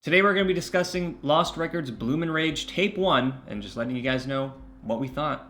Today we're going to be discussing Lost Records Bloomin' Rage Tape 1 and just letting you guys know what we thought.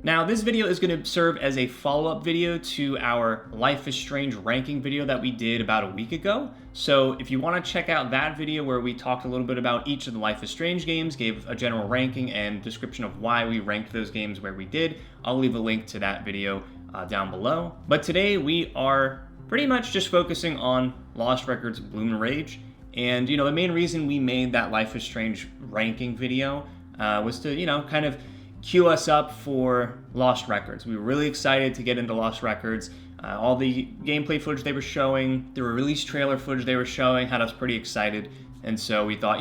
Now this video is going to serve as a follow-up video to our Life is Strange ranking video that we did about a week ago. So if you want to check out that video where we talked a little bit about each of the Life is Strange games, gave a general ranking and description of why we ranked those games where we did, I'll leave a link to that video down below. But today we are pretty much just focusing on Lost Records Bloomin' Rage. And the main reason we made that Life is Strange ranking video was to kind of queue us up for Lost Records. We were really excited to get into Lost Records. All the gameplay footage they were showing, the release trailer footage they were showing had us pretty excited. And so we thought,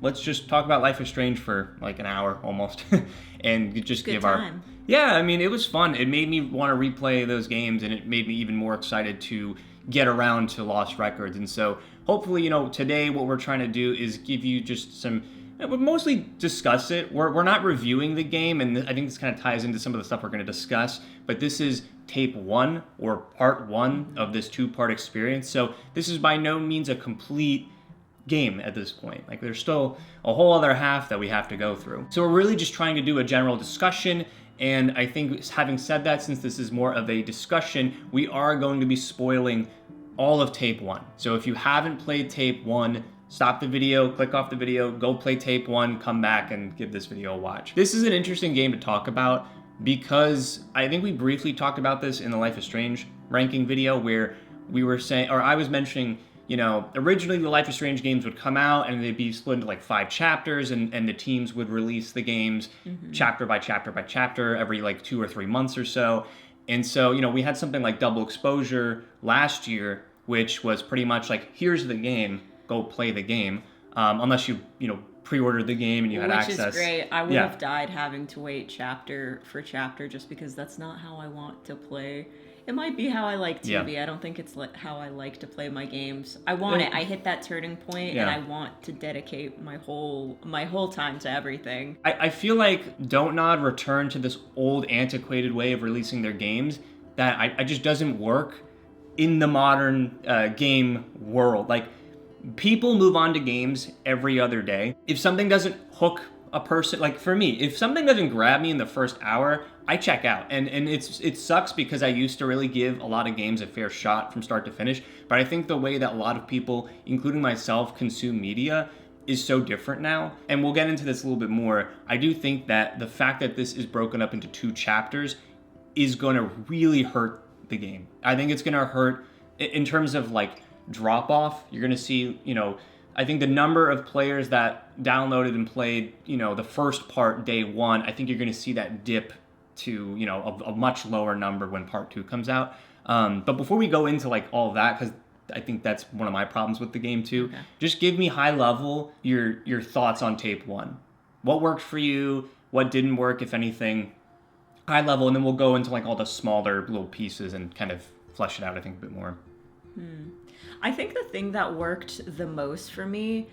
let's just talk about Life is Strange for like an hour almost and just give our... Yeah, I mean, it was fun. It made me want to replay those games, and it made me even more excited to get around to Lost Records. And so hopefully, today what we're trying to do is give you just some... We'll mostly discuss it. We're not reviewing the game, and I think this kind of ties into some of the stuff we're going to discuss, but this is tape 1 or part 1 of this 2-part experience. So this is by no means a complete game at this point. Like, there's still a whole other half that we have to go through. So we're really just trying to do a general discussion, and I think having said that, since this is more of a discussion, we are going to be spoiling all of tape 1. So if you haven't played tape 1, stop the video, click off the video, go play tape 1, come back and give this video a watch. This is an interesting game to talk about because I think we briefly talked about this in the Life is Strange ranking video where we were saying, or I was mentioning, originally the Life is Strange games would come out and they'd be split into like 5 chapters and the teams would release the games chapter by chapter by chapter every like 2 or 3 months or so. And so, we had something like Double Exposure last year, which was pretty much like, here's the game, go play the game, unless you pre-ordered the game and you had access. Which is great. I would have died having to wait chapter for chapter just because that's not how I want to play. It might be how I like TV. Yeah. I don't think it's how I like to play my games. I want it. I hit that turning point, and I want to dedicate my whole time to everything. I feel like Don't Nod returned to this old, antiquated way of releasing their games that I just doesn't work in the modern game world. Like, people move on to games every other day. If something doesn't hook a person, like for me, if something doesn't grab me in the first hour, I check out. And it sucks because I used to really give a lot of games a fair shot from start to finish. But I think the way that a lot of people, including myself, consume media is so different now. And we'll get into this a little bit more. I do think that the fact that this is broken up into 2 chapters is going to really hurt the game. I think it's going to hurt in terms of like drop off. You're going to see, I think the number of players that downloaded and played, the first part day 1, I think you're going to see that dip to, a much lower number when part 2 comes out. But before we go into like all of that, because I think that's one of my problems with the game too, just give me high level your thoughts on tape 1. What worked for you? What didn't work, if anything? High level, and then we'll go into like all the smaller little pieces and kind of flesh it out, I think, a bit more. I think the thing that worked the most for me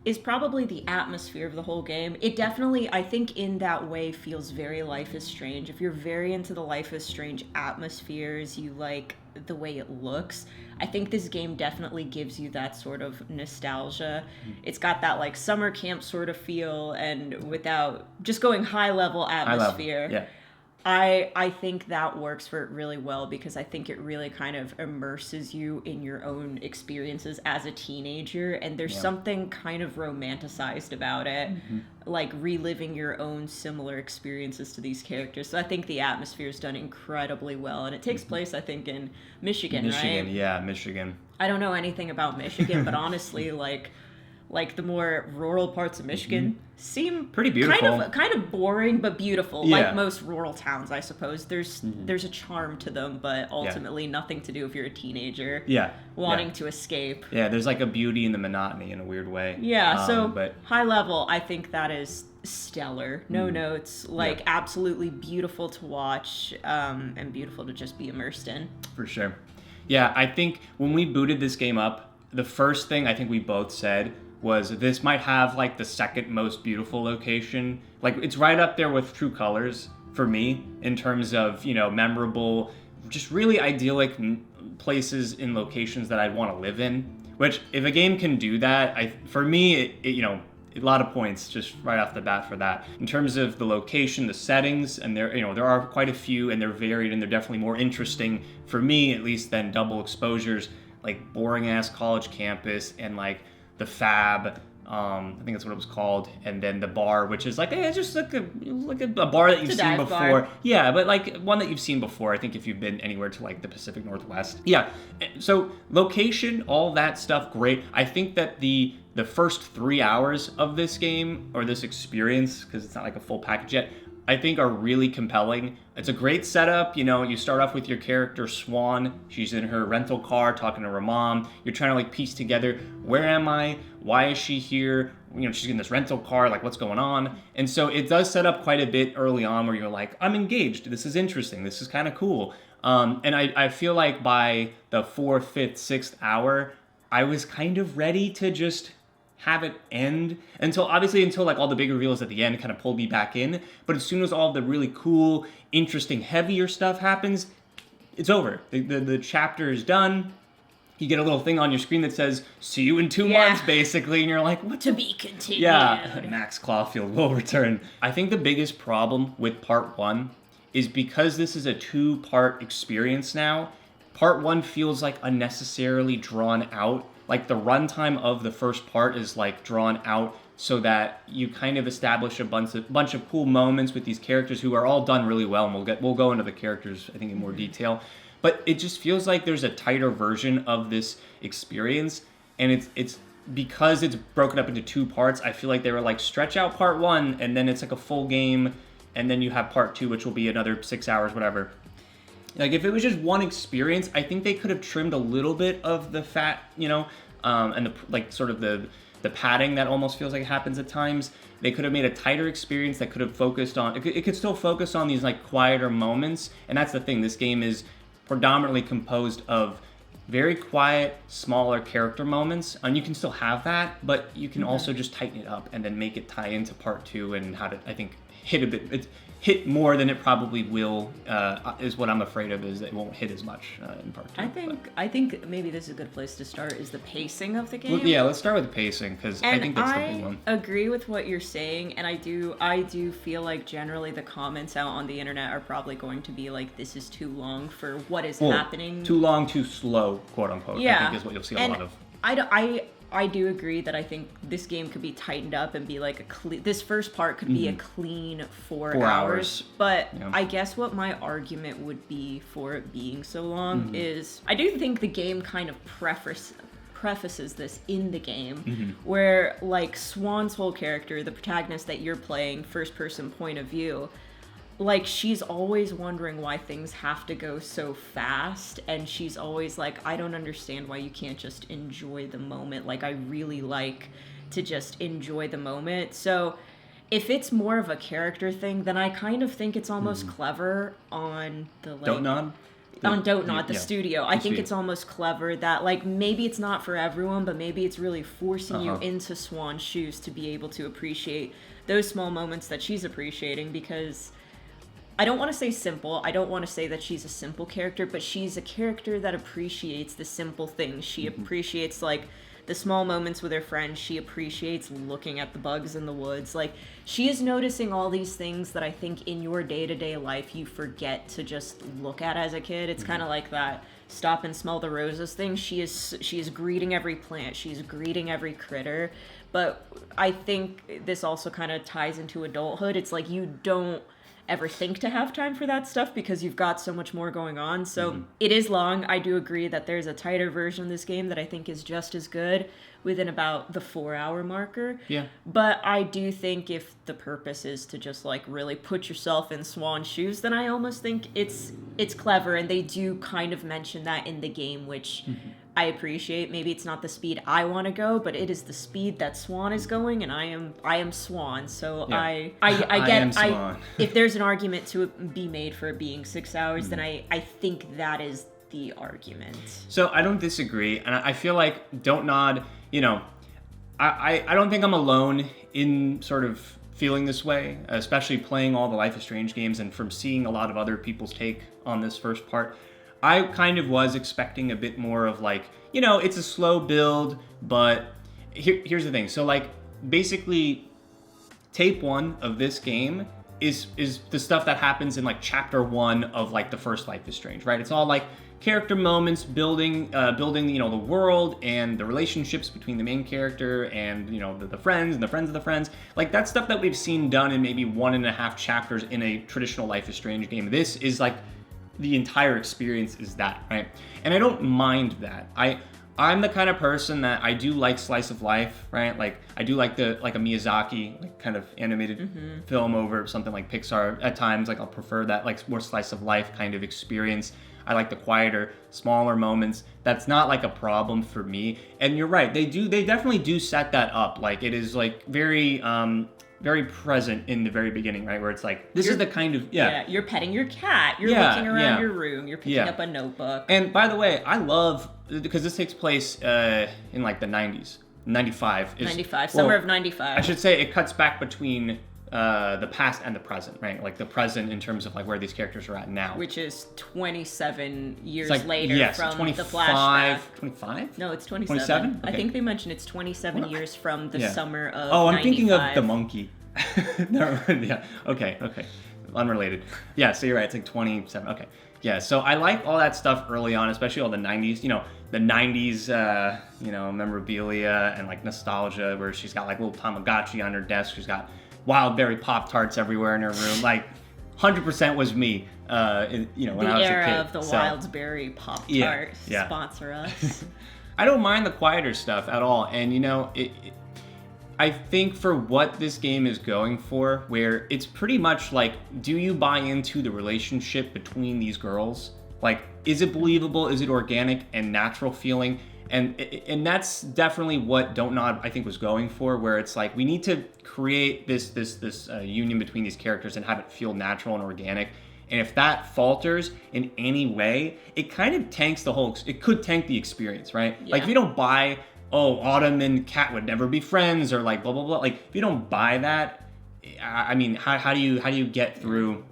is probably the atmosphere of the whole game. It definitely, I think in that way, feels very Life is Strange. If you're very into the Life is Strange atmospheres, you like the way it looks, I think this game definitely gives you that sort of nostalgia. It's got that like summer camp sort of feel, and without just going high level atmosphere. Yeah. I think that works for it really well because I think it really kind of immerses you in your own experiences as a teenager, and there's something kind of romanticized about it, like reliving your own similar experiences to these characters. So I think the atmosphere is done incredibly well, and it takes place, I think, in Michigan, right? Yeah, Michigan. I don't know anything about Michigan, but honestly, like the more rural parts of Michigan seem pretty beautiful, kind of boring but beautiful. Like most rural towns, I suppose. There's a charm to them, but ultimately nothing to do if you're a teenager wanting to escape. Yeah, there's like a beauty in the monotony in a weird way. Yeah, but high level, I think that is stellar. No notes, like absolutely beautiful to watch, and beautiful to just be immersed in. For sure. Yeah, I think when we booted this game up, the first thing I think we both said was this might have like the second most beautiful location. Like, it's right up there with True Colors for me in terms of, memorable, just really idyllic places in locations that I'd want to live in. Which, if a game can do that, for me, a lot of points just right off the bat for that. In terms of the location, the settings, and there are quite a few, and they're varied, and they're definitely more interesting for me, at least, than Double Exposure's like boring ass college campus and like the Fab. I think that's what it was called, and then the bar, which is like just like a bar that you've seen before. Bar. Yeah, but like one that you've seen before. I think if you've been anywhere to like the Pacific Northwest. Yeah, so location, all that stuff, great. I think that the first 3 hours of this game or this experience, because it's not like a full package yet, I think are really compelling. It's a great setup. You start off with your character Swan. She's in her rental car talking to her mom. You're trying to like piece together, where am I? Why is she here? She's in this rental car, like what's going on? And so it does set up quite a bit early on where you're like, I'm engaged. This is interesting. This is kind of cool. And I feel like by the 4th, 5th, 6th hour, I was kind of ready to just have it end until like all the big reveals at the end kind of pulled me back in. But as soon as all the really cool, interesting, heavier stuff happens, it's over. The chapter is done. You get a little thing on your screen that says, see you in 2 months, basically, and you're like, what? To be continued. Yeah, Max Caulfield will return. I think the biggest problem with part 1 is because this is a 2-part experience now, part 1 feels like unnecessarily drawn out. Like the runtime of the first part is like drawn out so that you kind of establish a bunch of cool moments with these characters who are all done really well, and we'll go into the characters I think in more detail. But it just feels like there's a tighter version of this experience, and it's because it's broken up into 2 parts. I feel like they were like, stretch out part 1 and then it's like a full game, and then you have part 2, which will be another 6 hours, whatever. Like, if it was just one experience, I think they could have trimmed a little bit of the fat, and the padding that almost feels like it happens at times. They could have made a tighter experience that could have focused on, it could still focus on these like quieter moments. And that's the thing, this game is predominantly composed of very quiet, smaller character moments. And you can still have that, but you can also just tighten it up and then make it tie into part 2 and how to, I think, hit more than it probably will, is what I'm afraid of, is that it won't hit as much in part 2. I think maybe this is a good place to start, is the pacing of the game. Yeah, let's start with the pacing, because I think that's the big one. I agree with what you're saying, and I do feel like generally the comments out on the internet are probably going to be like, this is too long for what is happening. Too long, too slow, quote unquote, I think is what you'll see a lot of. I do agree that I think this game could be tightened up and be like this first part could be a clean 4 hours. But yeah. I guess what my argument would be for it being so long is I do think the game kind of prefaces this in the game, where like Swan's whole character, the protagonist that you're playing, first person point of view, like she's always wondering why things have to go so fast, and she's always like, I don't understand why you can't just enjoy the moment. Like, I really like to just enjoy the moment. So if it's more of a character thing, then I kind of think it's almost clever on the like Don't-Nod? The studio. I think it's almost clever that, like, maybe it's not for everyone, but maybe it's really forcing you into Swan's shoes to be able to appreciate those small moments that she's appreciating, because I don't want to say simple. I don't want to say that she's a simple character, but she's a character that appreciates the simple things. She appreciates, like, the small moments with her friends. She appreciates looking at the bugs in the woods. Like, she is noticing all these things that I think in your day-to-day life you forget to just look at as a kid. It's kind of like that stop and smell the roses thing. She is greeting every plant. She's greeting every critter. But I think this also kind of ties into adulthood. It's like you don't ever think to have time for that stuff because you've got so much more going on. So it is long. I do agree that there's a tighter version of this game that I think is just as good within about the 4-hour marker. Yeah. But I do think if the purpose is to just like really put yourself in Swan's shoes, then I almost think it's clever, and they do kind of mention that in the game, which I appreciate. Maybe it's not the speed I want to go, but it is the speed that Swan is going, and I am Swan. So yeah. I if there's an argument to be made for it being 6 hours, then I think that is the argument. So I don't disagree, and I feel like Don't-Nod, I don't think I'm alone in sort of feeling this way, especially playing all the Life is Strange games and from seeing a lot of other people's take on this first part. I kind of was expecting a bit more of like, it's a slow build, but here's the thing. So like basically tape 1 of this game is the stuff that happens in like chapter 1 of like the first Life is Strange, right? It's all like character moments, building the world and the relationships between the main character and the friends and the friends of the friends. Like that's stuff that we've seen done in maybe 1.5 chapters in a traditional Life is Strange game. This is like the entire experience is that, right? And I don't mind that. I'm the kind of person that I do like slice of life, right? Like I do like a Miyazaki like kind of animated film over something like Pixar at times. Like I'll prefer that like more slice of life kind of experience. I like the quieter, smaller moments. That's not like a problem for me. And you're right, they definitely do set that up. Like it is like very present in the very beginning, right? Where it's like, this is the kind of, you're petting your cat, you're looking around your room, you're picking up a notebook. And by the way, I love, because this takes place in like the 90s, 95. Summer of 95. I should say it cuts back between the past and the present, right? Like the present in terms of like where these characters are at now. Which is 27 years like, later from the flashback. 25? No, it's 27. 27? Okay. I think they mentioned it's 27 years from the summer of Oh, I'm 95. thinking of the monkey. Yeah, okay. Unrelated. Yeah, so you're right, it's like 27. Okay. Yeah, so I like all that stuff early on, especially all the 90s, the 90s, memorabilia and like nostalgia where she's got like little Tamagotchi on her desk. She's got Wild Berry Pop-Tarts everywhere in her room. Like 100% was me, when I was a kid. The era of the Wild Berry Pop-Tart sponsor us. I don't mind the quieter stuff at all. And, I think for what this game is going for, where it's pretty much like, do you buy into the relationship between these girls? Like, is it believable? Is it organic and natural feeling? And that's definitely what Don't Nod, I think, was going for, where it's like, we need to create this union between these characters and have it feel natural and organic. And if that falters in any way, it kind of tanks it could tank the experience, right? Yeah. Like, if you don't buy, Autumn and Kat would never be friends, or like blah, blah, blah. Like, if you don't buy that, I mean, how do you get through...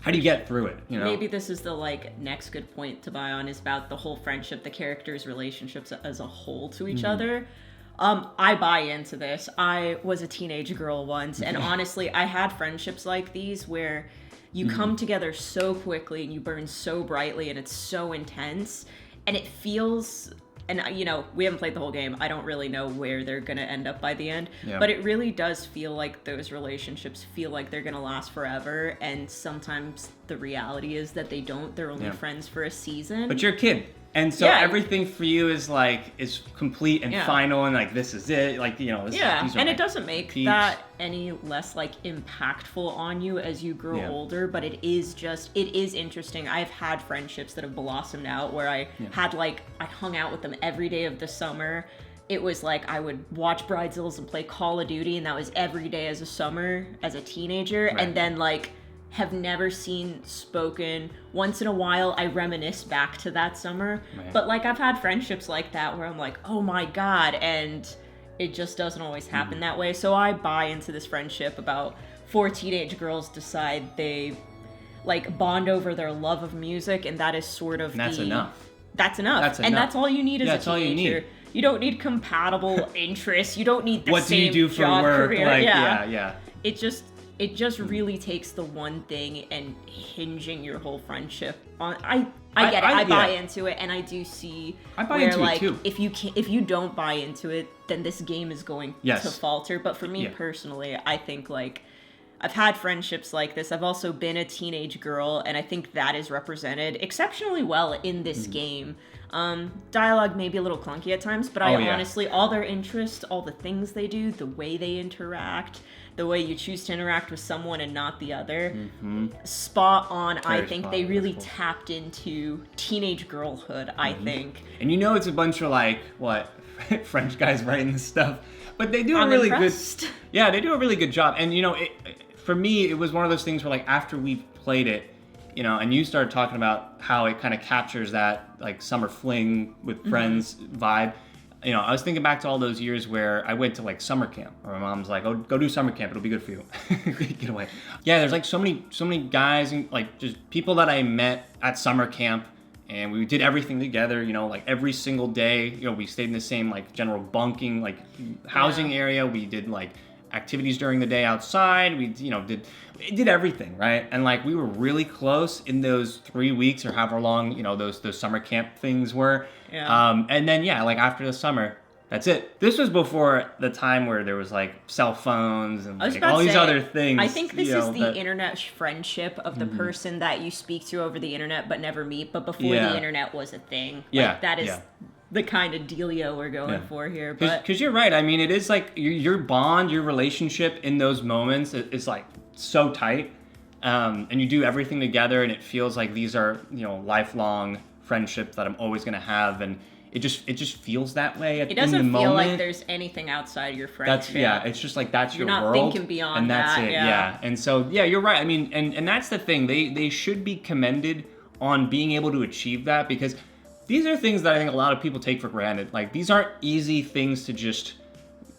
How do you get through it? Maybe this is the next good point to buy on, is about the whole friendship, the characters' relationships as a whole to each other. I buy into this. I was a teenage girl once, and honestly, I had friendships like these where you come together so quickly and you burn so brightly and it's so intense, and it feels... And, we haven't played the whole game. I don't really know where they're going to end up by the end. Yeah. But it really does feel like those relationships feel like they're going to last forever. And sometimes the reality is that they don't. They're only friends for a season. But you're a kid. And so everything for you is complete and final, and like, this is it. Like, these are it doesn't make that any less impactful on you as you grow older, but it is interesting. I've had friendships that have blossomed out where I had I hung out with them every day of the summer. It was like I would watch Bridezillas and play Call of Duty, and that was every day as a teenager. Right. And then have never seen spoken. Once in a while, I reminisce back to that summer. Right. But I've had friendships like that where I'm like, oh my God, and it just doesn't always happen that way. So I buy into this friendship about 4 teenage girls decide they bond over their love of music, and that is sort of That's enough. And that's all you need as a teenager. That's all you need. You don't need compatible interests. You don't need the what same do you do for job work? Career. Yeah. It just really takes the one thing and hinging your whole friendship on. I get it. I buy into it, and I do see where too. if you don't buy into it, then this game is going to falter. But for me personally, I think I've had friendships like this. I've also been a teenage girl, and I think that is represented exceptionally well in this game. Dialogue may be a little clunky at times, but honestly, all their interests, all the things they do, the way they interact, the way you choose to interact with someone and not the other, spot on. I think they really tapped into teenage girlhood, I think. And it's a bunch of French guys writing this stuff, but they do a really good... Yeah, they do a really good job. And, for me, it was one of those things where after we played it, and you started talking about how it kind of captures that summer fling with friends vibe. I was thinking back to all those years where I went to summer camp, where my mom's like, "Oh, go do summer camp. It'll be good for you." Get away. Yeah, there's so many guys and just people that I met at summer camp, and we did everything together, you know, like every single day. You know, we stayed in the same like general bunking, like housing area. We did like activities during the day outside. We, you know, did everything, right? And like we were really close in those 3 weeks or however long, you know, those summer camp things were. Yeah. And then yeah, like after the summer, that's it. This was before the time where there was like cell phones and like all these other things. I think this you know, is the internet friendship of the person that you speak to over the internet but never meet. But before the internet was a thing, like, yeah, that is the kind of dealio we're going for here. But because you're right. I mean, it is like your bond, your relationship in those moments is like so tight, and you do everything together, and it feels like these are, you know, lifelong friendships that I'm always gonna have, and it just feels that way. It doesn't feel like there's anything outside your friendship. It's just like that's your world. You're not thinking beyond and that's that. it. Yeah. And so you're right. I mean, and that's the thing. They should be commended on being able to achieve that, because these are things that I think a lot of people take for granted. Like, these aren't easy things to just,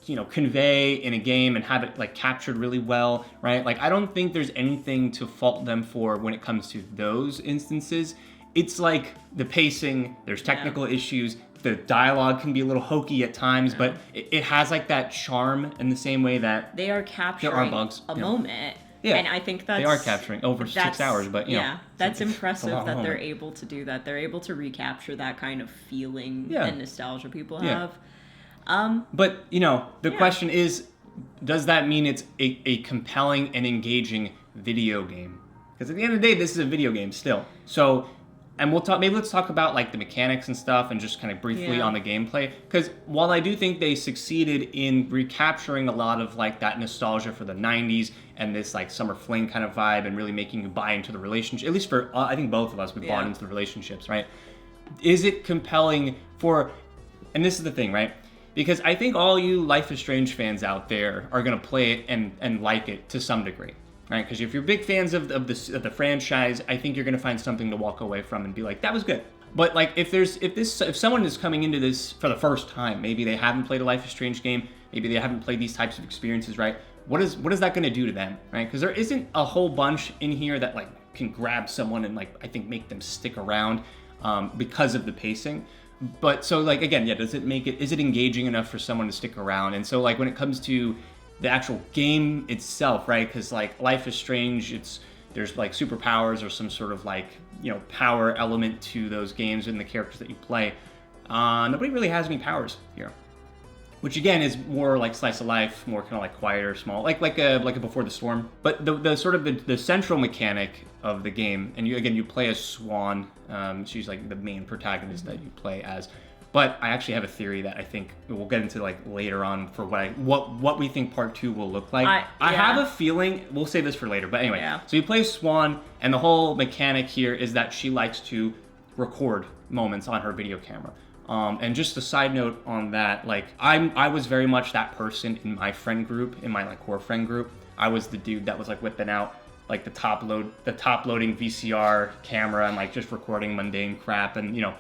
you know, convey in a game and have it like captured really well, right? Like, I don't think there's anything to fault them for when it comes to those instances. It's like the pacing, there's technical issues, the dialogue can be a little hokey at times, but it has like that charm in the same way that they are capturing there are bugs. a moment. Yeah. And I think they are capturing over 6 hours, but you know, that's impressive that they're able to do that. They're able to recapture that kind of feeling and nostalgia people have. But you know, the question is, does that mean it's a compelling and engaging video game? Because at the end of the day, this is a video game still. So, and let's talk about like the mechanics and stuff and just kind of briefly on the gameplay. Because while I do think they succeeded in recapturing a lot of like that nostalgia for the 90s and this like summer fling kind of vibe and really making you buy into the relationship, at least for, I think both of us, we bought into the relationships, right? Is it compelling and this is the thing, right? Because I think all you Life is Strange fans out there are going to play it and like it to some degree. Right, because if you're big fans of the franchise, I think you're gonna find something to walk away from and be like, that was good. But like, if someone is coming into this for the first time, maybe they haven't played a Life is Strange game, maybe they haven't played these types of experiences, right? What is that gonna do to them, right? Because there isn't a whole bunch in here that like can grab someone and like I think make them stick around because of the pacing. But so like again, is it engaging enough for someone to stick around? And so like when it comes to the actual game itself, right? Because like Life is Strange, there's like superpowers or some sort of like, you know, power element to those games and the characters that you play. Nobody really has any powers here, which again is more like slice of life, more kind of like quieter, small, like a Before the Storm. But the sort of the central mechanic of the game, and you play as Swan. She's like the main protagonist that you play as. But I actually have a theory that I think we'll get into like later on for what we think part 2 will look like. I have a feeling, we'll save this for later, but anyway. Yeah. So you play Swan, and the whole mechanic here is that she likes to record moments on her video camera. And just a side note on that, like I was very much that person in my friend group, in my like core friend group. I was the dude that was like whipping out like the top loading VCR camera and like just recording mundane crap, and you know.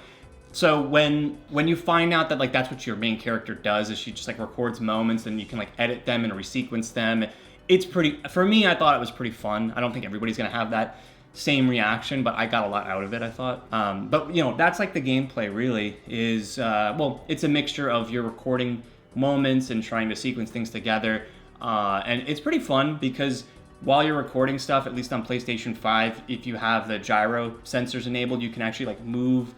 So when you find out that like that's what your main character does, is she just like records moments and you can like edit them and resequence them, it's pretty, for me, I thought it was pretty fun. I don't think everybody's gonna have that same reaction, but I got a lot out of it, I thought. But you know, that's like the gameplay really is, it's a mixture of your recording moments and trying to sequence things together. And it's pretty fun because while you're recording stuff, at least on PlayStation 5, if you have the gyro sensors enabled, you can actually like move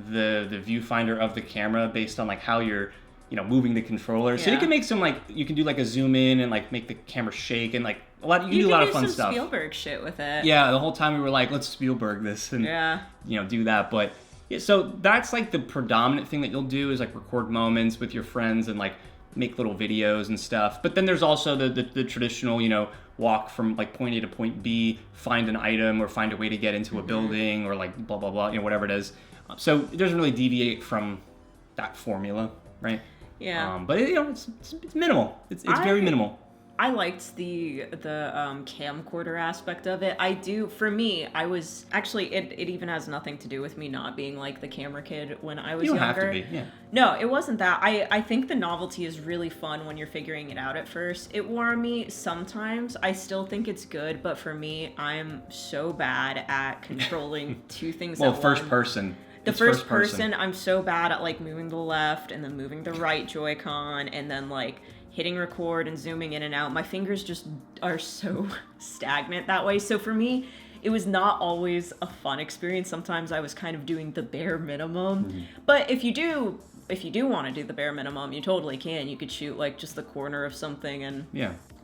the viewfinder of the camera based on like how you're, you know, moving the controller. So you can make some like, you can do like a zoom in and like make the camera shake and like you can do a lot of fun stuff. Spielberg shit with it. Yeah, the whole time we were like, let's Spielberg this and you know, do that. But yeah, so that's like the predominant thing that you'll do is like record moments with your friends and like make little videos and stuff. But then there's also the traditional, you know, walk from like point A to point B, find an item or find a way to get into a building or like blah blah blah, you know, whatever it is. So it doesn't really deviate from that formula, right? Yeah. But you know, it's minimal. It's very minimal. I liked the camcorder aspect of it. I do. For me, I was actually it even has nothing to do with me not being like the camera kid when I was younger. You don't have to be. Yeah. No, it wasn't that. I think the novelty is really fun when you're figuring it out at first. It wore on me sometimes. I still think it's good, but for me, I'm so bad at controlling two things. Well, first person. The It's first person, I'm so bad at like moving the left and then moving the right Joy-Con and then like hitting record and zooming in and out. My fingers just are so stagnant that way. So for me, it was not always a fun experience. Sometimes I was kind of doing the bare minimum. But if you do want to do the bare minimum, you totally can. You could shoot like just the corner of something and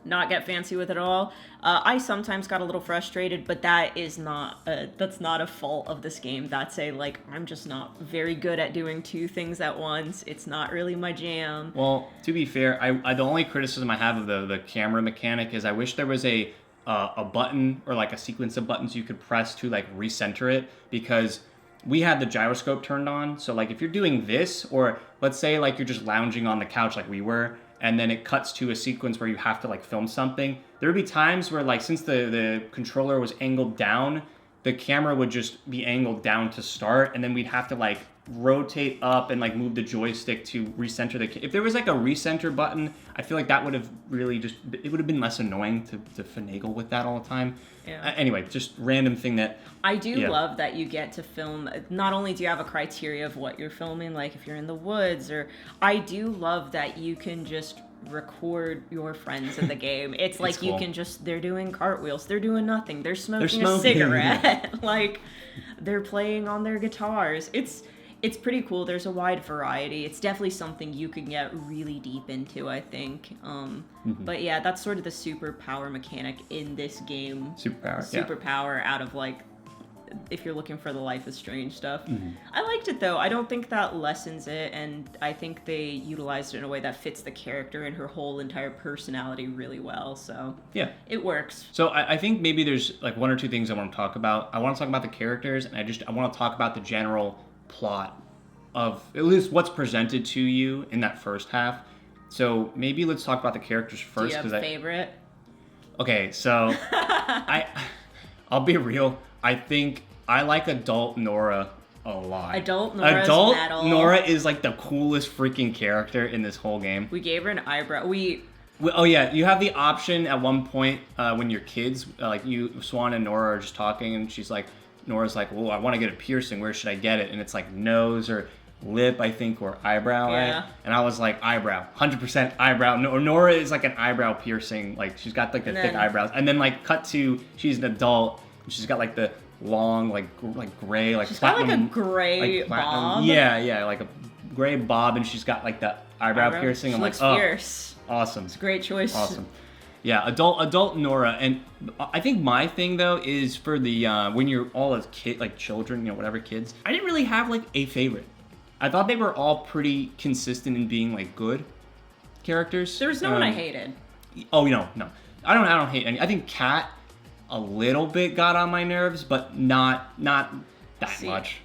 not get fancy with it all. I sometimes got a little frustrated, but that's not a fault of this game. That's I'm just not very good at doing two things at once. It's not really my jam. Well, to be fair, I the only criticism I have of the camera mechanic is I wish there was a button or like a sequence of buttons you could press to like recenter it, because we had the gyroscope turned on. So like if you're doing this, or let's say like you're just lounging on the couch like we were, and then it cuts to a sequence where you have to like film something, there would be times where like since the controller was angled down, the camera would just be angled down to start, and then we'd have to like rotate up and like move the joystick to recenter if there was like a recenter button, I feel like that would have really it would have been less annoying to finagle with that all the time. Anyway, just random thing that I do love that you get to film. Not only do you have a criteria of what you're filming, like if you're in the woods, or I do love that you can just record your friends in the game. It's like cool. You can just, they're doing cartwheels, they're doing nothing, they're smoking a cigarette, like they're playing on their guitars. It's pretty cool. There's a wide variety. It's definitely something you can get really deep into, I think. But yeah, that's sort of the superpower mechanic in this game. Superpower out of like, if you're looking for the Life is Strange stuff. I liked it though. I don't think that lessens it, and I think they utilized it in a way that fits the character and her whole entire personality really well. So yeah, it works. So I think maybe there's like one or two things I want to talk about. I want to talk about the characters, and I want to talk about the general plot of at least what's presented to you in that first half. So maybe let's talk about the characters first. Do you have a favorite? Okay, so I'll be real. I think I like adult Nora a lot. Adult Nora is like the coolest freaking character in this whole game. We gave her an eyebrow. Oh yeah, you have the option at one point when you're kids, like Swan and Nora are just talking, and Nora's like, well, I want to get a piercing. Where should I get it? And it's like nose or lip, I think, or eyebrow, right? And I was like, eyebrow, 100% eyebrow. Nora is like an eyebrow piercing. Like she's got like the thick eyebrows. And then like cut to, she's an adult. And she's got like the long, like gray, like she's platinum. Got like a gray bob. Yeah, like a gray bob, and she's got like the eyebrow piercing. I'm like, oh, fierce. Awesome. It's a great choice. Awesome. Yeah, adult Nora, and I think my thing though is for the when you're all as children, whatever kids. I didn't really have like a favorite. I thought they were all pretty consistent in being like good characters. There was no one I hated. Oh no, I don't hate any. I think Kat a little bit got on my nerves, but not that much.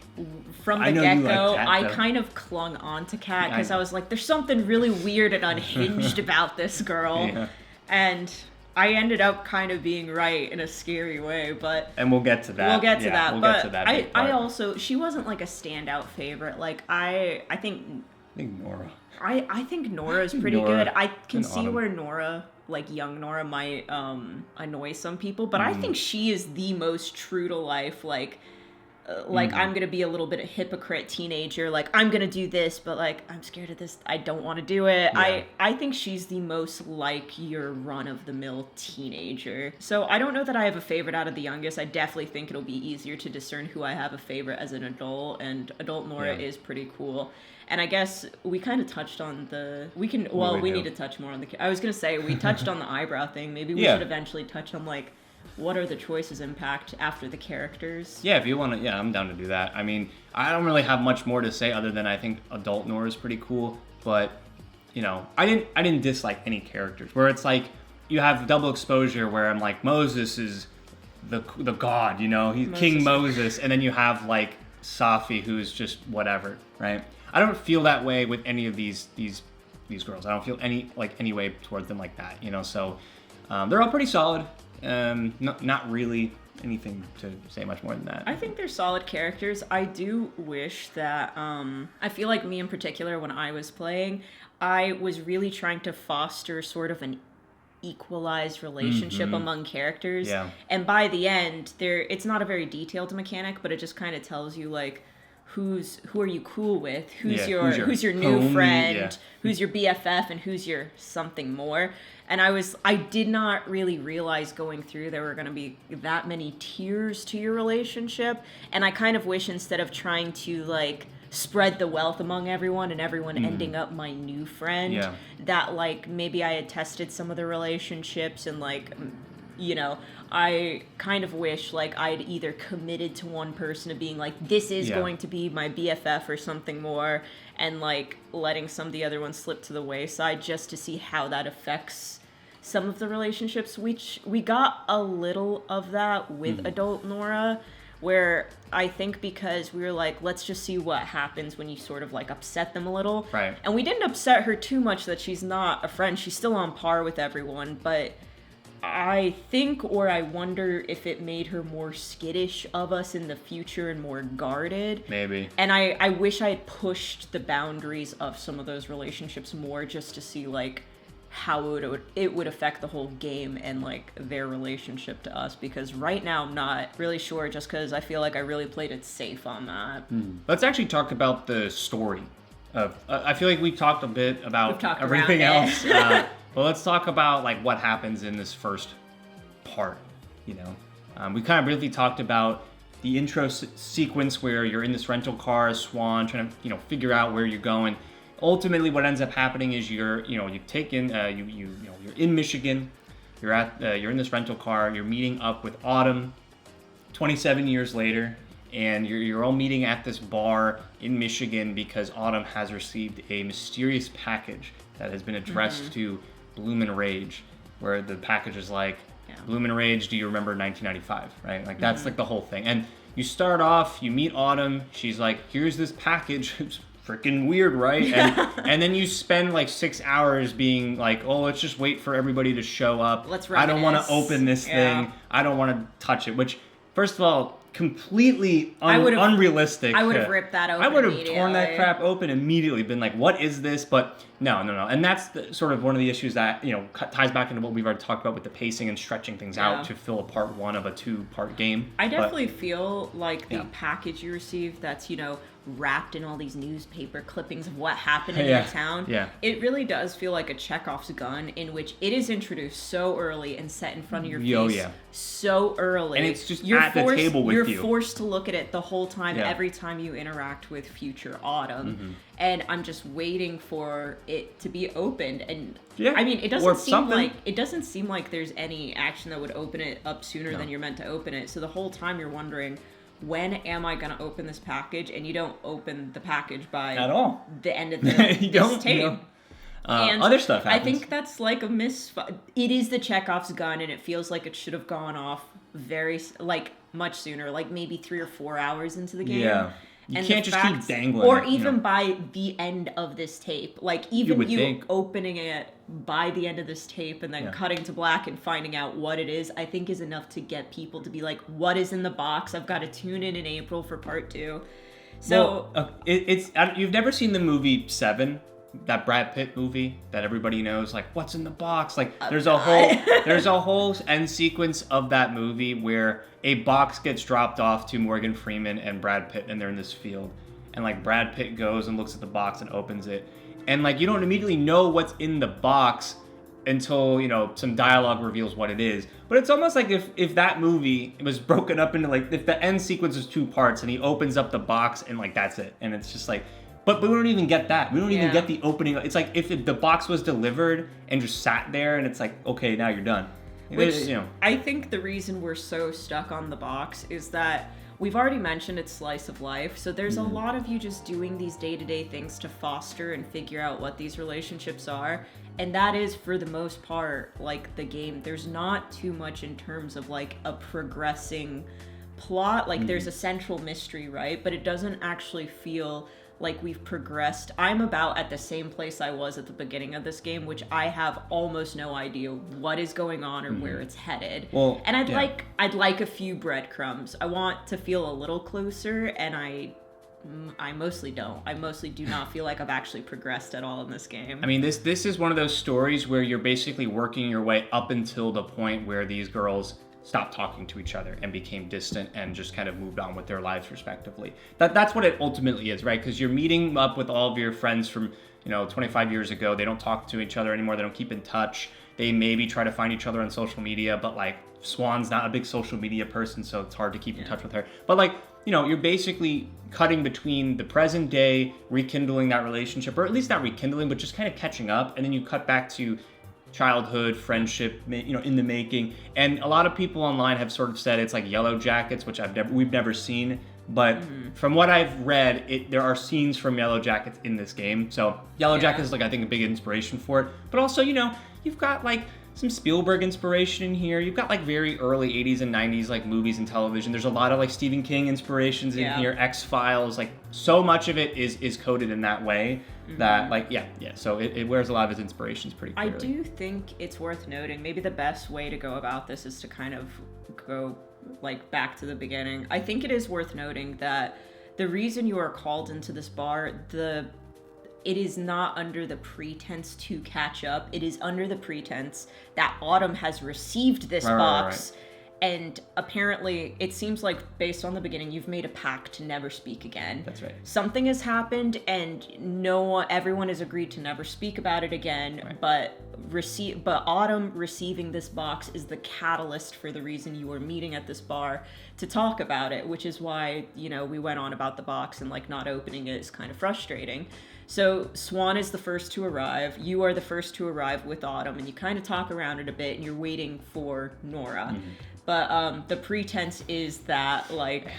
From the get-go, I kind of clung on to Kat because I was like, there's something really weird and unhinged about this girl. Yeah. And I ended up kind of being right in a scary way, but... And we'll get to that. We'll get to that. I also... She wasn't like a standout favorite. Like, I think Nora. I think Nora's pretty good. I can see where Nora, like young Nora, might annoy some people, but I think she is the most true to life, I'm gonna be a little bit of hypocrite teenager, like I'm gonna do this, but like I'm scared of this, I don't want to do it. Yeah. I think she's the most like your run-of-the-mill teenager. So I don't know that I have a favorite out of the youngest. I definitely think it'll be easier to discern who I have a favorite as an adult, and adult Nora is pretty cool. And I guess we kind of touched on we need to touch more on I was gonna say we touched on the eyebrow thing. Maybe we should eventually touch on like what are the choices impact after the characters? Yeah, if you want to, I'm down to do that. I mean, I don't really have much more to say other than I think adult Nora is pretty cool, but I didn't dislike any characters. Where it's like you have double exposure, where I'm like Moses is the god, he's King Moses, and then you have like Safi, who's just whatever, right? I don't feel that way with any of these girls. I don't feel any way towards them like that, So they're all pretty solid. Not really anything to say much more than that. I think they're solid characters. I do wish that, I feel like me in particular, when I was playing, I was really trying to foster sort of an equalized relationship among characters. Yeah. And by the end, it's not a very detailed mechanic, but it just kind of tells you like, who are you cool with? Who's Yeah, who's your new homie, friend? yeah. Who's your BFF, and who's your something more? And I did not really realize going through there were going to be that many tiers to your relationship. And I kind of wish, instead of trying to like spread the wealth among everyone and everyone ending up my new friend, Yeah. that like maybe I had tested some of the relationships, and like, you know, I kind of wish like I'd either committed to one person of being like, this is going to be my BFF or something more, and like letting some of the other ones slip to the wayside just to see how that affects some of the relationships, which we got a little of that with adult Nora, where I think because we were like, let's just see what happens when you sort of like upset them a little. Right. And we didn't upset her too much that she's not a friend. She's still on par with everyone, but I think, or I wonder if it made her more skittish of us in the future and more guarded. Maybe. And I wish I had pushed the boundaries of some of those relationships more, just to see like how it would affect the whole game and like their relationship to us, because right now I'm not really sure, just because I feel like I really played it safe on that. Let's actually talk about the story. I feel like we talked a bit about talked everything around else. But let's talk about like what happens in this first part. You know, we kind of briefly talked about the intro sequence where you're in this rental car, Swan, trying to figure out where you're going. Ultimately, what ends up happening is you're in Michigan. You're in this rental car. You're meeting up with Autumn, 27 years later, and you're all meeting at this bar in Michigan because Autumn has received a mysterious package that has been addressed to Bloom and Rage, where the package is like, Bloom and Rage, do you remember 1995, right? Like, that's like the whole thing. And you start off, you meet Autumn, she's like, here's this package. It's freaking weird, right? And then you spend like 6 hours being like, oh, let's just wait for everybody to show up. I don't want to open this thing. I don't want to touch it, which, first of all, completely unrealistic. I would have ripped that open. I would have torn that crap open immediately, been like, what is this? But no. And that's sort of one of the issues that, ties back into what we've already talked about with the pacing and stretching things out to fill a part one of a 2-part game. I definitely feel like the package you received that's, wrapped in all these newspaper clippings of what happened in your town. Yeah. It really does feel like a Chekhov's gun, in which it is introduced so early and set in front of your face so early. And it's just at the table with you. You're forced to look at it the whole time, every time you interact with future Autumn. And I'm just waiting for it to be opened. And I mean, it doesn't seem like there's any action that would open it up sooner than you're meant to open it. So the whole time you're wondering, when am I going to open this package? And you don't open the package by at all the end of this tape. And other stuff happens. I think that's like a it is the Chekhov's gun, and it feels like it should have gone off much sooner, like maybe 3 or 4 hours into the game. Yeah. You can't just keep dangling. Or even by the end of this tape. Like, even you opening it by the end of this tape and then cutting to black and finding out what it is, I think is enough to get people to be like, what is in the box? I've got to tune in April for part 2. So... Well, you've never seen the movie Seven? That Brad Pitt movie that everybody knows, like, what's in the box? Like, there's a whole end sequence of that movie where a box gets dropped off to Morgan Freeman and Brad Pitt, and they're in this field, and like Brad Pitt goes and looks at the box and opens it, and like you don't immediately know what's in the box until some dialogue reveals what it is. But it's almost like if that movie was broken up into, like, if the end sequence is 2 parts and he opens up the box and like that's it, and it's just like. But we don't even get that. We don't even get the opening. It's like if the box was delivered and just sat there, and it's like, okay, now you're done. Which, I think the reason we're so stuck on the box is that we've already mentioned it's slice of life. So there's a lot of you just doing these day-to-day things to foster and figure out what these relationships are. And that is, for the most part, like the game. There's not too much in terms of like a progressing plot. Like there's a central mystery, right? But it doesn't actually feel like we've progressed. I'm about at the same place I was at the beginning of this game, which I have almost no idea what is going on or where it's headed. Well, and I'd like a few breadcrumbs. I want to feel a little closer, and I mostly don't. I mostly do not feel like I've actually progressed at all in this game. I mean, this is one of those stories where you're basically working your way up until the point where these girls stopped talking to each other and became distant and just kind of moved on with their lives respectively. That's what it ultimately is, right? Because you're meeting up with all of your friends from 25 years ago. They don't talk to each other anymore. They don't keep in touch. They maybe try to find each other on social media, but like Swan's not a big social media person, so it's hard to keep in touch with her. But like, you're basically cutting between the present day, rekindling that relationship, or at least not rekindling, but just kind of catching up. And then you cut back to childhood, friendship, in the making. And a lot of people online have sort of said it's like Yellow Jackets, which we've never seen. But from what I've read, there are scenes from Yellow Jackets in this game. So Yellow Jackets is like, I think, a big inspiration for it. But also, you've got like some Spielberg inspiration in here. You've got like very early 80s and 90s like movies and television. There's a lot of like Stephen King inspirations in here, X-Files, like so much of it is coded in that way that like, so it wears a lot of its inspirations pretty clearly. I do think it's worth noting, maybe the best way to go about this is to kind of go like back to the beginning. I think it is worth noting that the reason you are called into this bar, it is not under the pretense to catch up. It is under the pretense that Autumn has received this box. Right. And apparently, it seems like, based on the beginning, you've made a pact to never speak again. That's right. Something has happened, and everyone has agreed to never speak about it again. Right. But Autumn receiving this box is the catalyst for the reason you were meeting at this bar to talk about it, which is why, we went on about the box and like not opening it is kind of frustrating. So Swan is the first to arrive. You are the first to arrive with Autumn, and you kind of talk around it a bit, and you're waiting for Nora. But the pretense is that, like,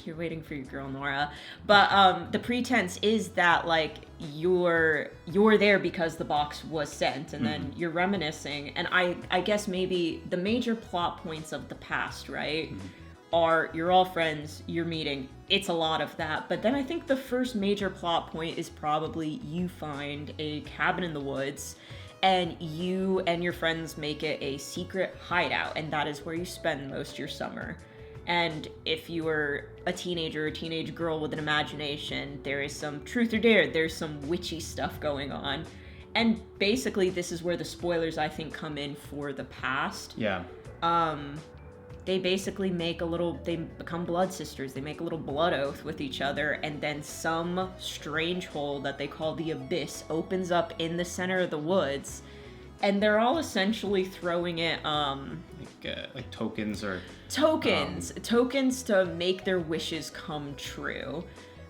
you're waiting for your girl Nora. But the pretense is that, like, you're there because the box was sent, and then you're reminiscing. And I guess maybe the major plot points of the past, right, are you're all friends, you're meeting. It's a lot of that. But then I think the first major plot point is probably you find a cabin in the woods, and you and your friends make it a secret hideout, and that is where you spend most of your summer. And if you were a teenager or a teenage girl with an imagination, there is some truth or dare, there's some witchy stuff going on. And basically, this is where the spoilers, I think, come in for the past. Yeah. They basically they become blood sisters. They make a little blood oath with each other, and then some strange hole that they call the Abyss opens up in the center of the woods, and they're all essentially throwing it, like tokens or... Tokens to make their wishes come true.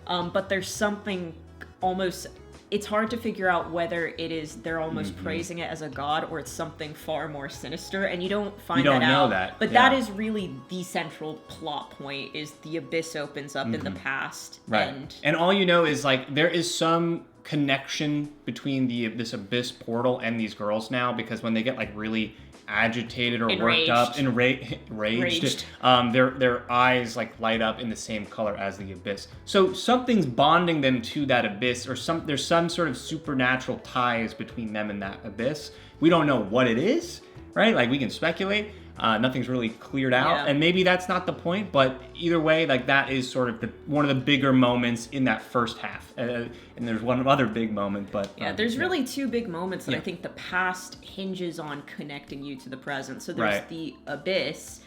But there's something almost... It's hard to figure out whether it is they're almost praising it as a god or it's something far more sinister, and you don't find that out. You don't know that. But that is really the central plot point, is the Abyss opens up in the past. Right. And all you know is, like, there is some connection between this Abyss portal and these girls now, because when they get, like, really agitated or worked up, enraged. Their eyes like light up in the same color as the Abyss. So something's bonding them to that Abyss, or there's some sort of supernatural ties between them and that Abyss. We don't know what it is, right? Like, we can speculate. Nothing's really cleared out, and maybe that's not the point, but either way, like, that is sort of one of the bigger moments in that first half. And there's one other big moment, but... there's really two big moments that I think the past hinges on connecting you to the present. So there's the Abyss,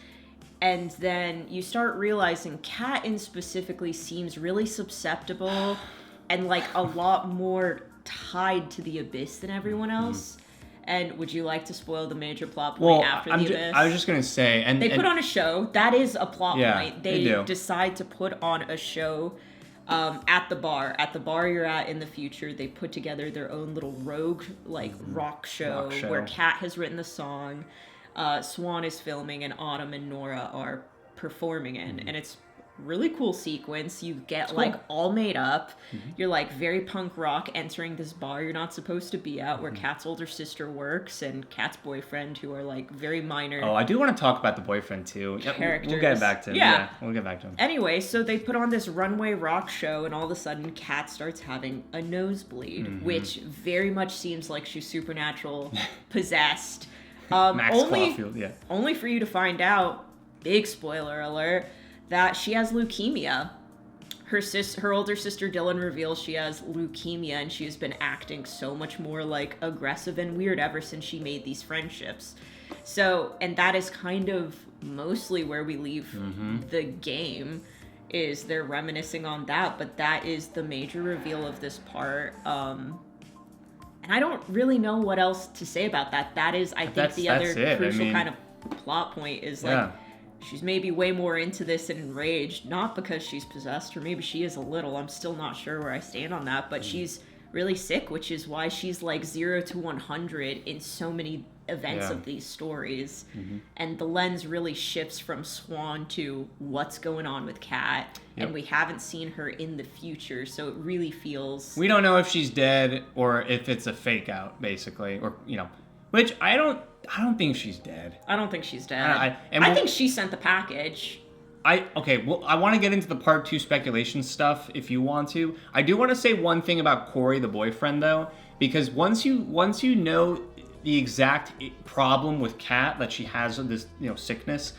and then you start realizing Kat specifically seems really susceptible and, like, a lot more tied to the Abyss than everyone else. And would you like to spoil the major plot point after the Abyss? I was just going to say... They put on a show. That is a plot point. They decide to put on a show at the bar. At the bar you're at in the future, they put together their own little rogue, like, rock show where Kat has written the song, Swan is filming, and Autumn and Nora are performing in. And it's really cool sequence. You get all made up. You're like very punk rock entering this bar you're not supposed to be at, where Kat's older sister works and Kat's boyfriend, who are like very minor. Oh, I do want to talk about the boyfriend too. Characters. We'll get back to him. Yeah, we'll get back to him. Anyway, so they put on this runway rock show, and all of a sudden Kat starts having a nosebleed, which very much seems like she's supernatural possessed. Max Caulfield, only for you to find out, big spoiler alert, that she has leukemia. Her older sister Dylan reveals she has leukemia, and she has been acting so much more like aggressive and weird ever since she made these friendships. So, and that is kind of mostly where we leave the game, is they're reminiscing on that, but that is the major reveal of this part. And I don't really know what else to say about that. That is, I think, the other crucial kind of plot point is like, she's maybe way more into this and enraged, not because she's possessed, or maybe she is a little. I'm still not sure where I stand on that, but she's really sick, which is why she's like 0 to 100 in so many events of these stories. And the lens really shifts from Swan to what's going on with Kat, and we haven't seen her in the future, so it really feels... We don't know if she's dead or if it's a fake out, basically, or, you know, which I don't think she's dead. I don't think she's dead. I think she sent the package. Okay, well, I want to get into the part 2 speculation stuff if you want to. I do want to say one thing about Corey, the boyfriend, though, because once you know the exact problem with Kat, that she has this, you know, sickness,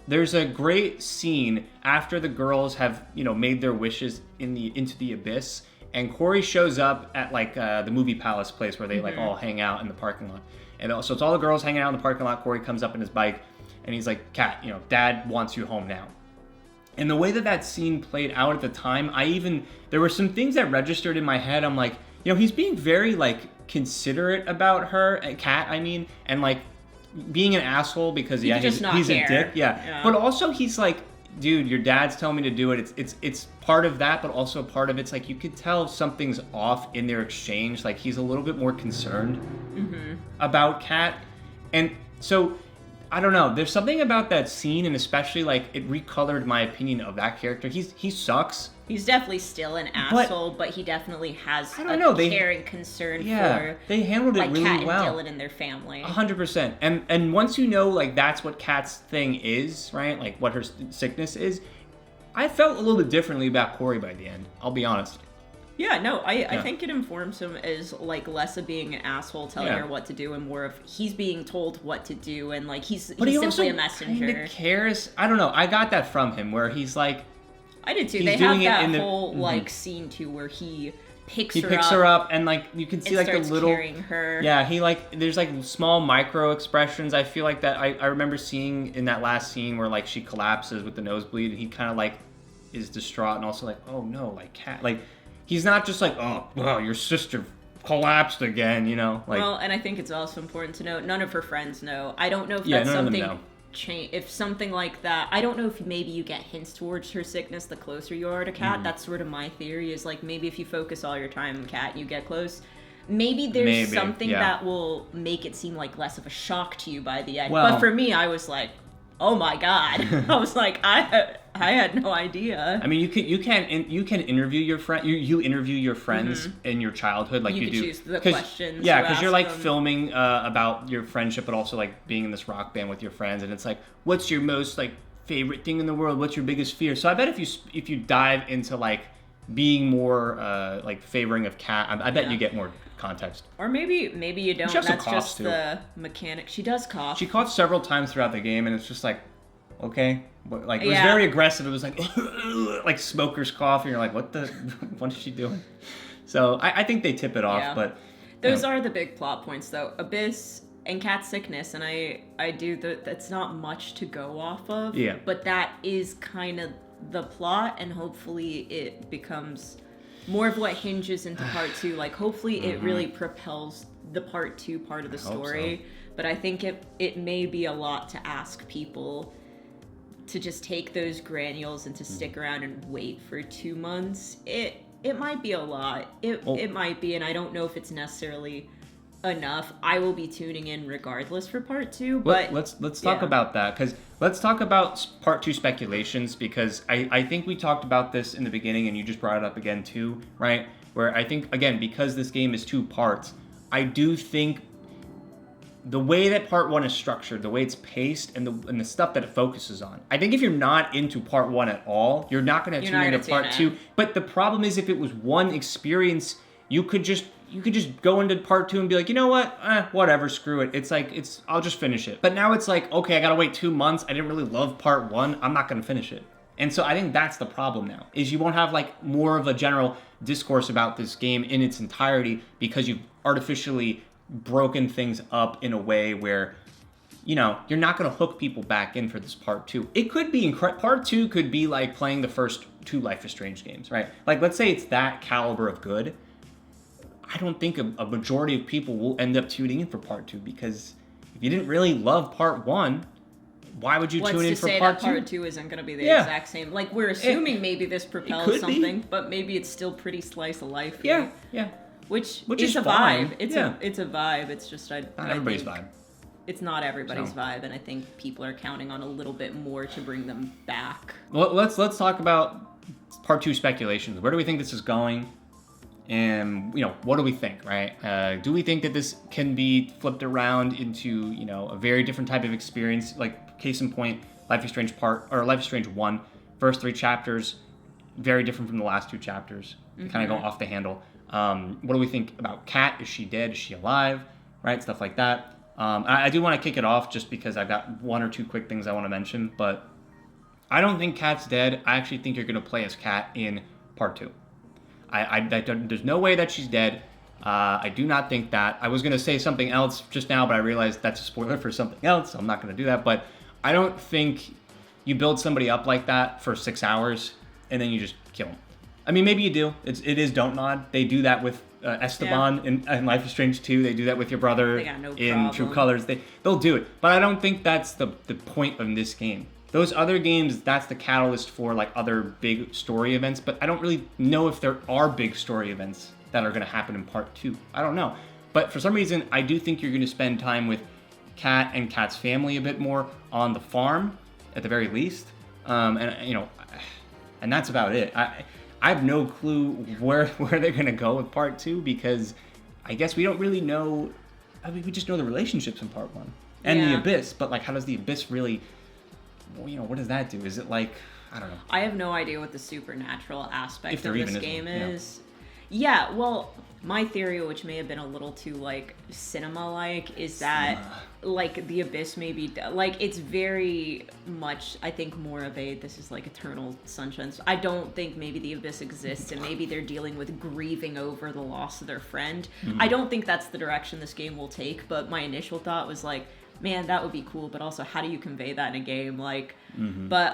there's a great scene after the girls have, you know, made their wishes into the abyss, and Corey shows up at like the movie palace place where they like all hang out in the parking lot. And so it's all the girls hanging out in the parking lot. Corey comes up in his bike, and he's like, Kat, you know, Dad wants you home now. And the way that scene played out at the time, there were some things that registered in my head. I'm like, you know, he's being very, like, considerate about her, Kat, I mean, and, like, being an asshole because, he's a dick. Yeah. But also he's like, dude, your dad's telling me to do it. It's part of that, but also part of it's, like, you could tell something's off in their exchange. Like, he's a little bit more concerned about Kat. And so... I don't know. There's something about that scene, and especially, like, it recolored my opinion of that character. He sucks. He's definitely still an asshole, but he definitely has caring concern for, they handled it really Kat well. and Dylan and their family. 100%. And once you know, like, that's what Kat's thing is, right? Like, what her sickness is, I felt a little bit differently about Corey by the end. I'll be honest. Yeah, no, I think it informs him as, like, less of being an asshole telling her what to do and more of he's being told what to do, and, like, he's simply a messenger. He cares. I don't know. I got that from him, where he's like... I did too. They have that whole, like, scene, too, where he picks her up, and, like, you can see, like, the little... carrying her. Yeah, he, like, there's, like, small micro expressions. I feel like that I remember seeing in that last scene where, like, she collapses with the nosebleed, and he kind of, like, is distraught, and also, like, oh, no, like, Kat... Like... He's not just like, oh, wow, your sister collapsed again, you know? Like, well, and I think it's also important to note, none of her friends know. I don't know if that's something... if something like that... I don't know if maybe you get hints towards her sickness the closer you are to Kat. That's sort of my theory, is like, maybe if you focus all your time on Kat and you get close, maybe there's something that will make it seem like less of a shock to you by the end. Well, but for me, I was like, oh my god. I was like, I had no idea. I mean, you can interview your friend. You interview your friends in your childhood, like you do. Choose the questions. Yeah, because you're like filming about your friendship, but also like being in this rock band with your friends, and it's like, what's your most like favorite thing in the world? What's your biggest fear? So I bet if you dive into like being more like favoring of Kat, I bet you get more context. Or maybe you don't. That's just the mechanic. She does cough. She coughed several times throughout the game, and it's just like, okay. But, like, it was very aggressive. It was like smoker's cough, and you're like, what is she doing? So I think they tip it off, but... Those are the big plot points, though. Abyss and Kat's sickness, and I do that's not much to go off of. Yeah. But that is kind of the plot, and hopefully it becomes more of what hinges into part 2. Like, hopefully it really propels the part 2 part of the story. So. But I think it may be a lot to ask people to just take those granules and to stick around and wait for 2 months. It might be a lot. It might be, and I don't know if it's necessarily enough. I will be tuning in regardless for part 2. But let's talk about that, because let's talk about part 2 speculations, because I think we talked about this in the beginning, and you just brought it up again too, right? Where I think, again, because this game is 2 parts, I do think the way that part 1 is structured, the way it's paced, and the stuff that it focuses on. I think if you're not into part 1 at all, you're not going to tune into part 2. But the problem is, if it was one experience, you could just go into part 2 and be like, you know what? Whatever, screw it. It's like, I'll just finish it. But now it's like, okay, I got to wait 2 months. I didn't really love part 1. I'm not going to finish it. And so I think that's the problem now, is you won't have like more of a general discourse about this game in its entirety, because you've artificially broken things up in a way where you're not going to hook people back in for this part 2. It could be part 2 could be like playing the first 2 Life is Strange games, right? Like, let's say it's that caliber of good. I don't think a majority of people will end up tuning in for part 2, because if you didn't really love part 1, why would you tune in for part 2? What's to say that part 2 isn't going to be the exact same? Like, we're assuming maybe this propels something, but maybe it's still pretty slice of life. Yeah. Which is a fine. vibe. It's a vibe. It's just not everybody's vibe. It's not everybody's vibe, and I think people are counting on a little bit more to bring them back. Well, let's talk about part 2 speculations. Where do we think this is going? And, what do we think, right? Do we think that this can be flipped around into, a very different type of experience? Like, case in point, Life is Strange 1, first 3 chapters, very different from the last 2 chapters. Kind of go off the handle. What do we think about Kat? Is she dead? Is she alive? Right? Stuff like that. I do want to kick it off just because I've got 1 or 2 quick things I want to mention, but I don't think Kat's dead. I actually think you're going to play as Kat in part 2. There's no way that she's dead. I do not think that. I was going to say something else just now, but I realized that's a spoiler for something else, so I'm not going to do that. But I don't think you build somebody up like that for 6 hours and then you just kill them. I mean, maybe you do. It is Don't Nod. They do that with Esteban in Life is Strange 2. They do that with your brother in True Colors. They'll do it. But I don't think that's the point of this game. Those other games, that's the catalyst for like other big story events, but I don't really know if there are big story events that are going to happen in part 2. I don't know. But for some reason, I do think you're going to spend time with Kat and Kat's family a bit more on the farm, at the very least. And that's about it. I have no clue where they're going to go with part 2, because I guess we don't really know. I mean, we just know the relationships in part 1 and the Abyss, but like, how does the Abyss really, what does that do? Is it like, I don't know. I have no idea what the supernatural aspect of this game is. Yeah, well, my theory, which may have been a little too like cinema-like, is that like the Abyss maybe like it's very much, I think, more of a this is like eternal sunshine. I don't think maybe the Abyss exists, and maybe they're dealing with grieving over the loss of their friend. I don't think that's the direction this game will take, but my initial thought was like, man, that would be cool, but also how do you convey that in a game? Like, but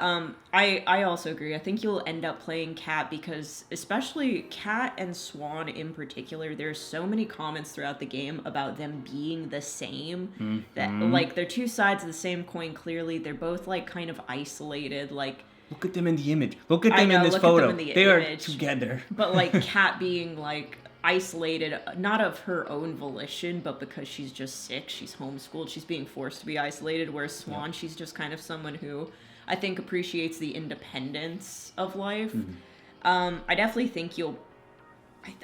I also agree. I think you'll end up playing Kat, because especially Kat and Swan in particular, there's so many comments throughout the game about them being the same, that like they're 2 sides of the same coin. Clearly, they're both like kind of isolated. Like, look at them in the image. Look at them in this photo. They are together. But like Kat being like isolated, not of her own volition, but because she's just sick, she's homeschooled, she's being forced to be isolated, whereas Swan, she's just kind of someone who I think appreciates the independence of life. I definitely think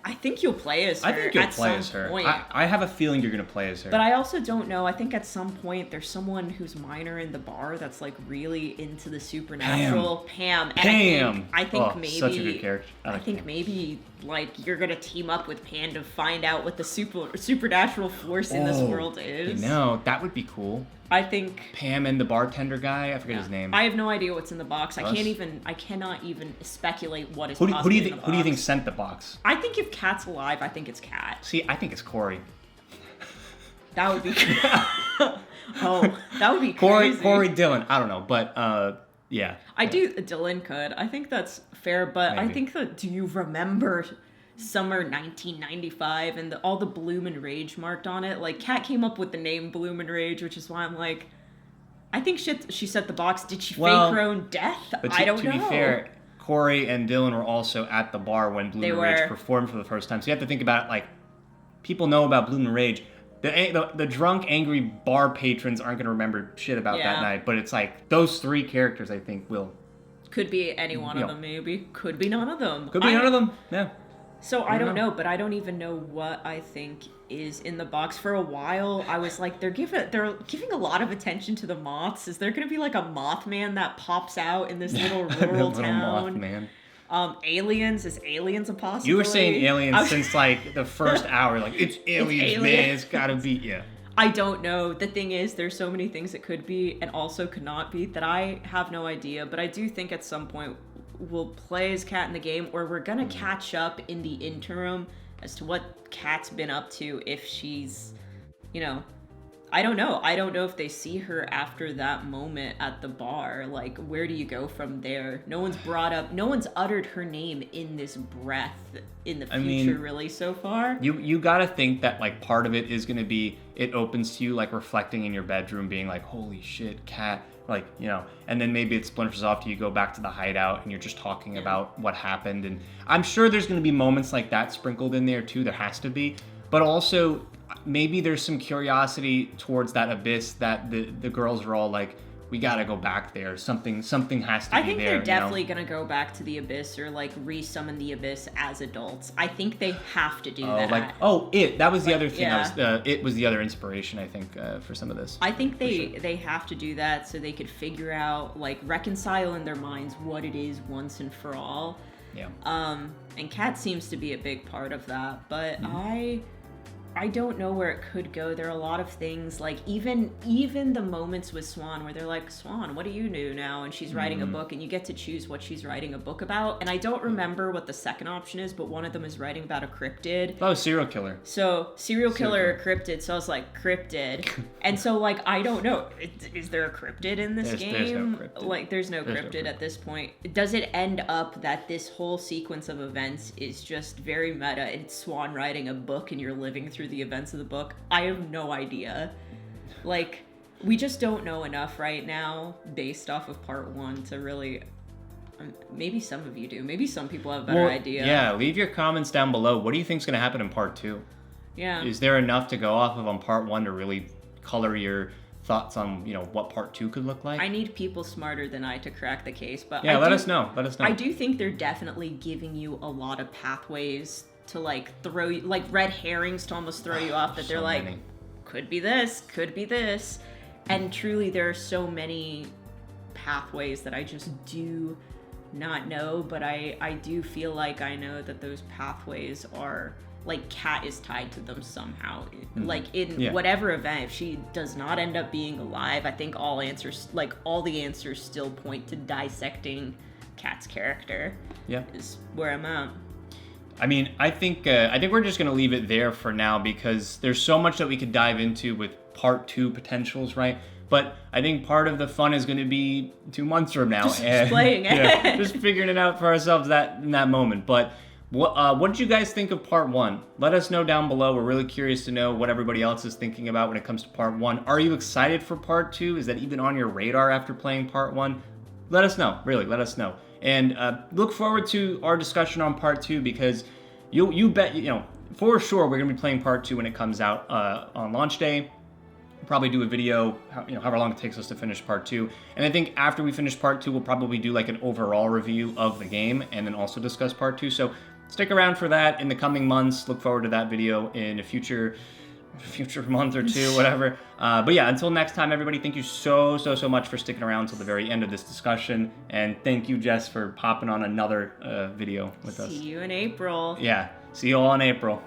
I think you'll play as her. I think you'll play as her. I have a feeling you're going to play as her. But I also don't know. I think at some point there's someone who's minor in the bar that's like really into the supernatural. Pam. And I think maybe such a good character. I think maybe like you're gonna team up with Pam to find out what the supernatural force in this world is. That would be cool. I think Pam and the bartender guy, I forget his name. I have no idea what's in the box. I cannot even speculate what is who possibly in the box. Who do you think sent the box? I think if Kat's alive, I think it's Kat. See, I think it's Corey. That would be that would be crazy. Corey Dillon. I don't know, but yeah. Dylan could. I think that's fair, but maybe. I think that, do you remember summer 1995 and all the Bloom and Rage marked on it? Like, Kat came up with the name Bloom and Rage, which is why I'm like, I think she set the box. Did she fake her own death? I don't know. To be fair, Corey and Dylan were also at the bar when Bloom and Rage performed for the first time. So you have to think about it, like, people know about Bloom and Rage. The drunk, angry bar patrons aren't going to remember shit about that night, but it's like those 3 characters, I think, will. Could be any one of them, maybe. Could be none of them. Could be none of them, yeah. So I don't know, but I don't even know what I think is in the box. For a while, I was like, they're giving a lot of attention to the moths. Is there going to be like a Mothman that pops out in this little rural town? Mothman. Aliens? Is aliens a possibility? You were saying aliens since like the first hour. Like, it's aliens, man. It's gotta be, I don't know. The thing is, there's so many things it could be and also could not be that I have no idea. But I do think at some point we'll play as Kat in the game, or we're gonna catch up in the interim as to what Kat's been up to, if she's, I don't know. I don't know if they see her after that moment at the bar. Like, where do you go from there? No one's uttered her name in this breath in the future, really, so far. You gotta think that, like, part of it is gonna be, it opens to you, like, reflecting in your bedroom, being like, holy shit, Kat, like, you know, and then maybe it splinters off to you go back to the hideout and you're just talking about what happened. And I'm sure there's gonna be moments like that sprinkled in there, too. There has to be. But also, maybe there's some curiosity towards that abyss that the girls are all like, we gotta go back there. Something has to be there. I think they're definitely gonna go back to the abyss or like re-summon the abyss as adults. I think they have to do that. That was the other thing. Yeah. It was the other inspiration, I think, for some of this. I think they have to do that so they could figure out, like, reconcile in their minds what it is once and for all. Yeah. And Kat seems to be a big part of that, but I don't know where it could go. There are a lot of things, like even the moments with Swan where they're like, Swan, what do you do now? And she's writing a book, and you get to choose what she's writing a book about. And I don't remember what the second option is, but one of them is writing about a cryptid. Oh, serial killer. So serial killer or cryptid. So I was like, cryptid. And so, like, I don't know. Is there a cryptid in this game? There's no cryptid. Like, there's no cryptid at this point. Does it end up that this whole sequence of events is just very meta, and it's Swan writing a book and you're living through the events of the book? I have no idea. Like, we just don't know enough right now based off of part 1 to really... maybe some of you do. Maybe some people have a better idea. Yeah, leave your comments down below. What do you think is going to happen in part 2? Yeah. Is there enough to go off of on part 1 to really color your thoughts on, you know, what part 2 could look like? I need people smarter than I to crack the case, but yeah, let us know. I do think they're definitely giving you a lot of pathways to, like, throw you, like, red herrings to almost throw you off, that they're like, could be this, and truly there are so many pathways that I just do not know, but I do feel like I know that those pathways are, like, Kat is tied to them somehow. Like, in whatever event, if she does not end up being alive, I think all the answers still point to dissecting Kat's character. Yeah, is where I'm at. I mean, I think we're just gonna leave it there for now, because there's so much that we could dive into with part 2 potentials, right? But I think part of the fun is going to be 2 months from now, just playing it, just figuring it out for ourselves in that moment. But what did you guys think of part 1? Let us know down below. We're really curious to know what everybody else is thinking about when it comes to part 1. Are you excited for part 2? Is that even on your radar after playing part 1? Let us know. Really, let us know. And look forward to our discussion on part 2, because you bet, you know, for sure we're going to be playing part 2 when it comes out on launch day. We'll probably do a video, you know, however long it takes us to finish part 2. And I think after we finish part 2, we'll probably do like an overall review of the game and then also discuss part 2. So stick around for that in the coming months. Look forward to that video in a future month or 2, whatever. But yeah, until next time, everybody, thank you so much for sticking around till the very end of this discussion. And thank you, Jess, for popping on another video with us. See you in April. Yeah, see you all in April.